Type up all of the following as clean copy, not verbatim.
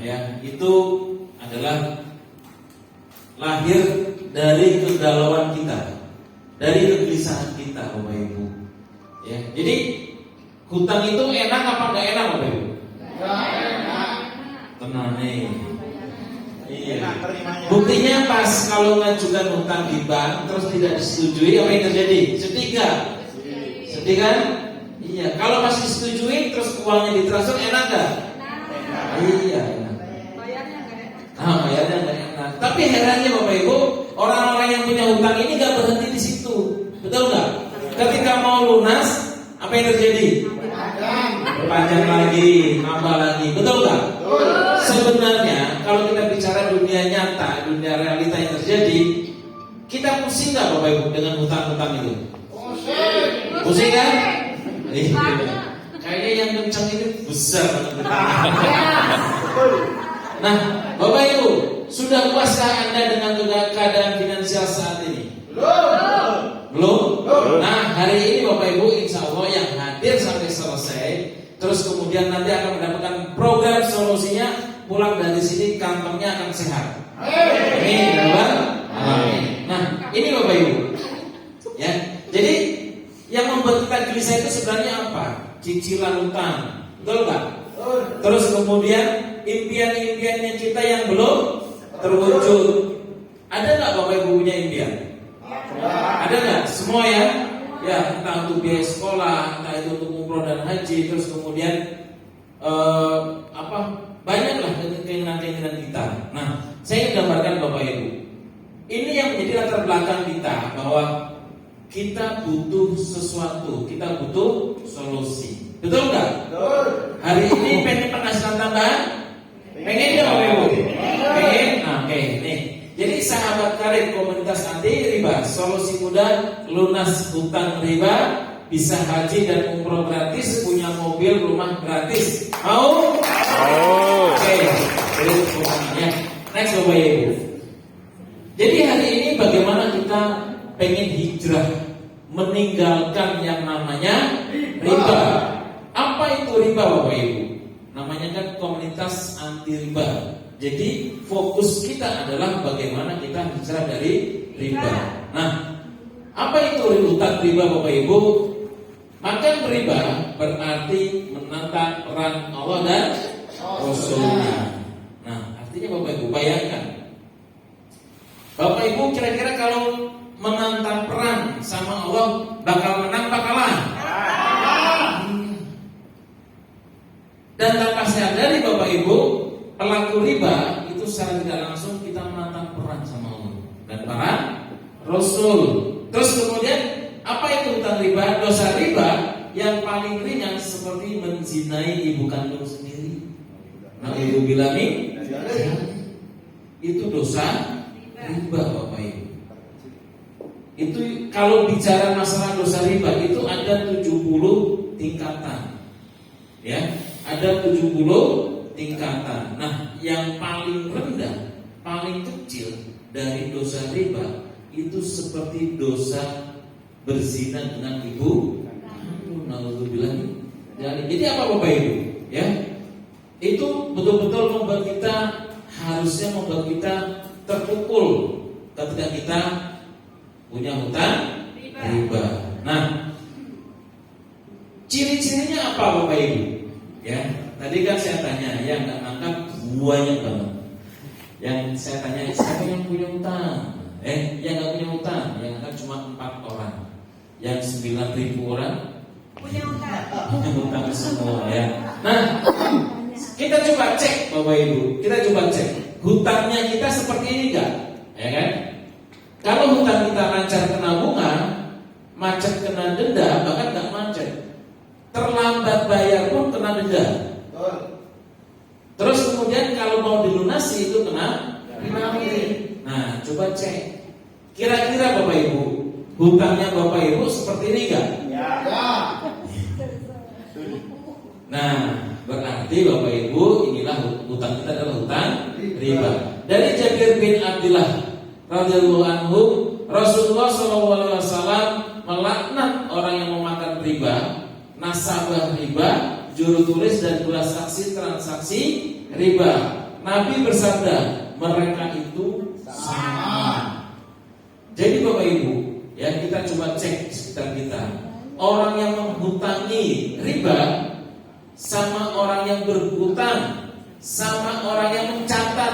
ya, itu adalah lahir dari kegalauan kita, dari kegelisahan kita, Bapak Ibu. Ya, jadi hutang itu enak apa enggak enak, Bapak Ibu? Tenang nih. Iya. Buktinya pas kalau ngajukan hutang di bank terus tidak disetujui, apa yang terjadi? Sedih gak? Sedih kan? Iya. Kalau masih disetujui terus uangnya ditransfer, enak gak? Iya. Bayarnya nggak enak. Bayarnya nggak enak. Tapi herannya Bapak Ibu, orang-orang yang punya hutang ini nggak berhenti di situ, betul nggak? Ketika mau lunas, apa yang terjadi? Berpanjang lagi, nambah lagi, betul nggak? Sebenarnya kalau kita bicara dunia nyata, dunia realita yang terjadi, kita pusing nggak Bapak Ibu dengan hutang-hutang itu? Pusing kan? Kayaknya yang kencang ini besar. Nah, Bapak Ibu, sudah puaskah Anda dengan keadaan finansial saat ini? Belum? Nah, hari ini Bapak Ibu, insya Allah yang hadir sampai selesai, terus kemudian nanti akan mendapatkan program solusinya, pulang dari sini kantongnya akan sehat. Amin. Amin. Nah, ini Bapak Ibu, ya. Jadi yang membuat kita gelisah itu sebenarnya apa? Cicilan utang, betul nggak? Terus kemudian impian-impiannya kita yang belum terwujud. Ada nggak Bapak Ibu punya impian? Ada nggak? Semua ya? Ya, entah untuk biaya sekolah, entah itu untuk umroh dan haji, terus kemudian banyaklah keinginan-keinginan kita. Nah, saya gambarkan Bapak Ibu. Ini yang menjadi latar belakang kita bahwa kita butuh sesuatu, kita butuh solusi. Betul nggak? Hari ini pengen penghasilan tambahan? Pengen nggak Bapak Ibu? Pengen? Nah, oke, nih. Jadi sahabat karib komunitas anti riba, solusi mudah lunas hutang riba, bisa haji dan umroh gratis, punya mobil, rumah gratis. Mau? Oke, jadi ya. Next Bapak Ibu. Jadi hari ini bagaimana kita pengen hijrah, meninggalkan yang namanya riba. Apa itu riba Bapak Ibu? Namanya kan komunitas anti riba. Jadi fokus kita adalah bagaimana kita hijrah dari riba. Nah, apa itu hutang riba Bapak Ibu? Makan riba berarti menentang peran Allah dan Rasulnya. Nah, artinya Bapak Ibu bayangkan, Bapak Ibu kira-kira kalau menantang perang sama Allah bakal menang, bakal kalah? Dan tanpa sadari Bapak Ibu, pelaku riba itu secara tidak langsung kita menantang perang sama Allah dan para Rasul. Terus kemudian apa itu hutang riba? Dosa riba yang paling ringan seperti menzinai ibu kandung sendiri. Nah, ibu bilangin itu dosa riba Bapak Ibu. Itu kalau bicara masalah dosa riba itu ada 70 tingkatan. Ya, ada 70 tingkatan. Nah, yang paling rendah, paling kecil dari dosa riba itu seperti dosa berzina dengan ibu. Jadi apa Bapak Ibu? Ya, itu betul-betul membuat kita, harusnya membuat kita terpukul ketika kita punya hutang riba. Nah, ciri-cirinya apa Bapak Ibu? Ya, tadi kan saya tanya, yang nggak ngangkat banyak banget. Yang saya tanya, siapa yang punya hutang? Yang nggak punya hutang, yang ngangkat cuma 4 orang. Yang 9.000 orang punya hutang semua ya. Nah, kita coba cek Bapak Ibu, kita coba cek hutangnya kita seperti ini enggak? Ya kan? Kalau hutang kita lancar kena bunga, macet kena denda, bahkan nggak macet, terlambat bayar pun kena denda. Terus kemudian kalau mau dilunasi itu kena penalti. Nah, coba cek. Kira-kira Bapak Ibu, hutangnya Bapak Ibu seperti ini enggak? Ya. Nah, berarti Bapak Ibu, inilah hutang kita adalah hutang riba. Dari Jabir bin Abdullah radhiyallahu anhu, Rasulullah SAW melaknat orang yang memakan riba, nasabah riba, juru tulis dan dua saksi transaksi riba. Nabi bersabda, mereka itu sama. Jadi Bapak Ibu, ya kita coba cek di sekitar kita. Orang yang menghutangi riba sama orang yang berhutang, sama orang yang mencatat,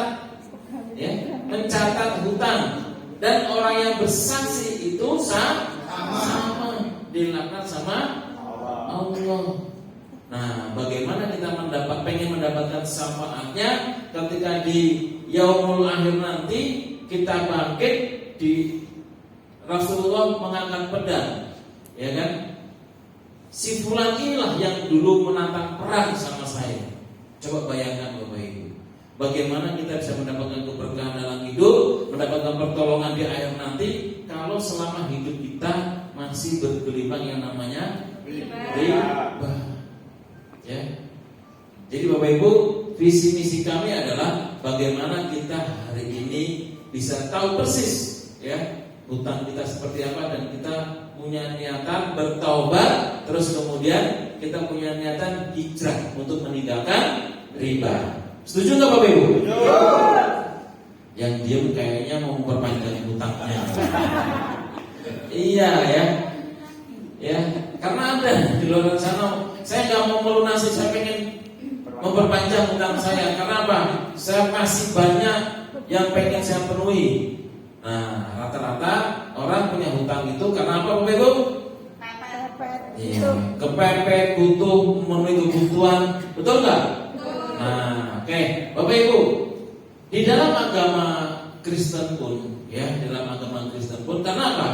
ya, mencatat hutang, dan orang yang bersaksi itu sama dilaknat sama Allah. Nah, bagaimana kita pengen mendapatkan syafaatnya ketika di yaumul akhir nanti kita bangkit di Rasulullah mengangkat pedang, ya kan? Si fulan inilah yang dulu menantang perang sama saya. Coba bayangkan Bapak Ibu, bagaimana kita bisa mendapatkan keberkahan dalam hidup, mendapatkan pertolongan di akhir nanti kalau selama hidup kita masih bergelimang yang namanya riba. Ya. Jadi Bapak Ibu, visi misi kami adalah bagaimana kita hari ini bisa tahu persis, ya, hutang kita seperti apa, dan kita punya niatan bertaubat, terus kemudian kita punya niatan hijrah untuk meninggalkan riba. Setuju nggak Bapak Ibu? Yang diam kayaknya mau memperpanjang hutangnya. Iya ya, ya, karena ada di luar sana. Saya nggak mau melunasi, saya pengen memperpanjang hutang saya. Karena apa? Saya masih banyak yang pengen saya penuhi. Nah, rata-rata orang punya hutang itu karena apa Bapak Ibu? Iya, kepepet, butuh memenuhi kebutuhan, betul nggak? Nah, oke, Bapak Ibu, di dalam agama Kristen pun, ya, dalam agama Kristen pun, karena apa?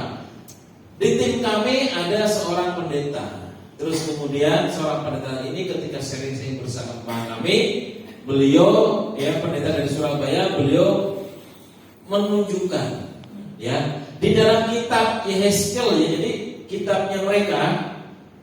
Di tim kami ada seorang pendeta. Terus kemudian seorang pendeta ini ketika sharing bersama kami, beliau, ya, pendeta dari Surabaya, beliau menunjukkan, ya, di dalam kitab Yehezkiel, ya, jadi kitabnya mereka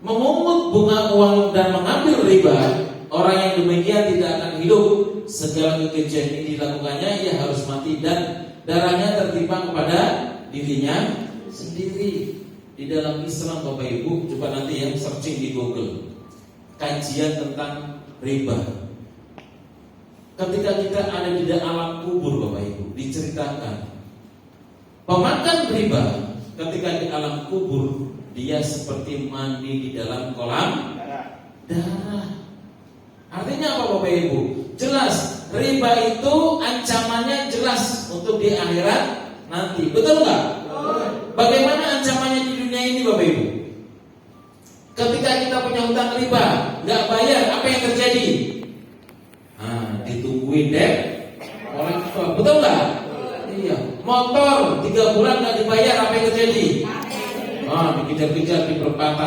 memungut bunga uang dan mengambil riba. Orang yang demikian tidak akan hidup. Segala kekejian ini dilakukannya, ia harus mati dan darahnya tertimbang kepada dirinya sendiri. Di dalam Islam Bapak Ibu, coba nanti yang searching di Google kajian tentang riba. Ketika kita ada di dalam alam kubur Bapak Ibu, diceritakan pemakan riba ketika di alam kubur dia seperti mandi di dalam kolam darah. Artinya apa Bapak Ibu? Jelas riba itu ancamannya jelas untuk di akhirat nanti. Betul nggak? Bagaimana ancamannya di dunia ini Bapak Ibu? Ketika kita punya hutang riba, nggak bayar, apa yang terjadi? Nah, ditungguin deh kolektor, betul nggak? Iya. Motor 3 bulan nggak dibayar, apa yang terjadi? Dikejar-kejar di perempatan.